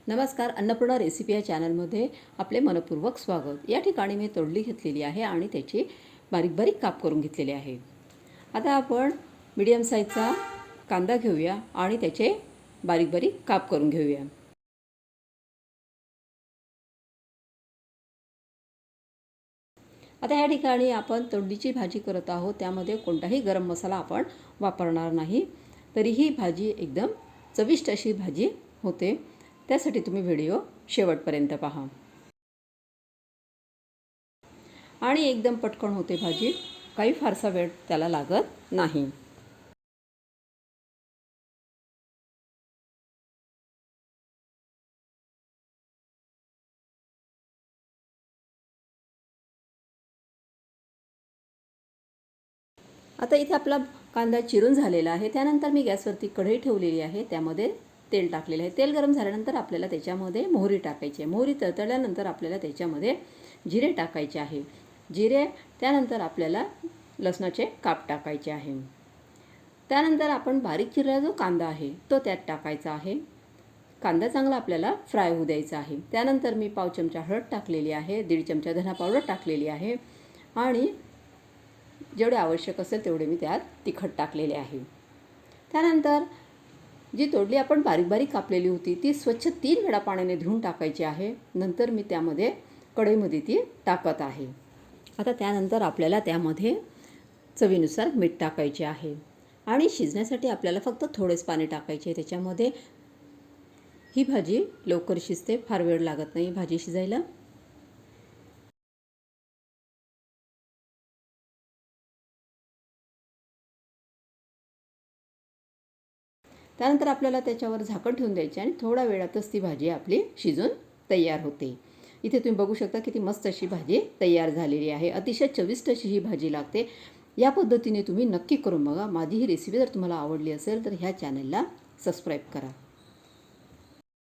नमस्कार, अन्नपूर्णा रेसिपी या चॅनलमध्ये आपले मनपूर्वक स्वागत। या ठिकाणी मी तोडली घेतलेली आहे आणि त्याची बारीक बारीक काप करून घेतलेले आहे। आता आपण मीडियम साईजचा कांदा घेऊया आणि त्याचे बारीक बारीक काप करून घेऊया। आता या ठिकाणी आपण तोडलीची भाजी करत आहोत, त्यामध्ये कोणताही गरम मसाला आपण वापरणार नाही। तरीही भाजी एकदम चविष्ट अशी भाजी होते। त्यासाठी तुम्ही व्हिडिओ शेवटपर्यंत पहा आणि एकदम पटकन होते भाजी, काही फारसा वेळ त्याला लागत नाही। आता इथे आपला कांदा चिरून झालेला आहे। त्यानंतर मी गॅसवरती कढई ठेवलेली आहे, त्यामध्ये तेल टाकलेले आहे। तेल गरम झाल्यानंतर आपल्याला त्याच्यामध्ये मोहरी टाकायची आहे। मोहरी तळतळल्यानंतर आपल्याला त्याच्यामध्ये जिरे टाकायचे आहे। जिरे त्यानंतर आपल्याला लसणाचे काप टाकायचे आहे। त्यानंतर आपण बारीक चिरलेला जो कांदा आहे तो त्यात टाकायचा आहे। कांदा चांगला आपल्याला फ्राय होऊ द्यायचा आहे। त्यानंतर मी पाव चमचा हळद टाकलेली आहे, 1.5 चमचा धना पावडर टाकलेली आहे आणि जेवढे आवश्यक असेल तेवढे मी त्यात तिखट टाकलेले आहे। त्यानंतर जी तोडली आपण बारीक बारीक कापलेली होती ती स्वच्छ 3 वेळा पाण्याने धुवून टाकायची आहे। नंतर मी त्यामध्ये कढईमध्ये ती टाकत आहे। आता त्यानंतर आपल्याला त्यामध्ये चवीनुसार मीठ टाकायचे आहे आणि शिजण्यासाठी आपल्याला फक्त थोडेच पाणी टाकायचे आहे। त्याच्यामध्ये ही भाजी लवकर शिजते, फार वेळ लागत नाही भाजी शिजायला। त्यानंतर आपल्याला त्याच्यावर झाकण ठेवून द्यायचे आणि थोड्या वेळातच ती भाजी आपली शिजून तयार होते। इथे तुम्ही बघू शकता किती मस्त अशी भाजी तयार झालेली आहे। अतिशय चविष्ट अशी ही भाजी लागते। या पद्धतीने तुम्ही नक्की करून बघा। माझी ही रेसिपी जर तुम्हाला आवडली असेल तर ह्या चॅनलला सबस्क्राईब करा।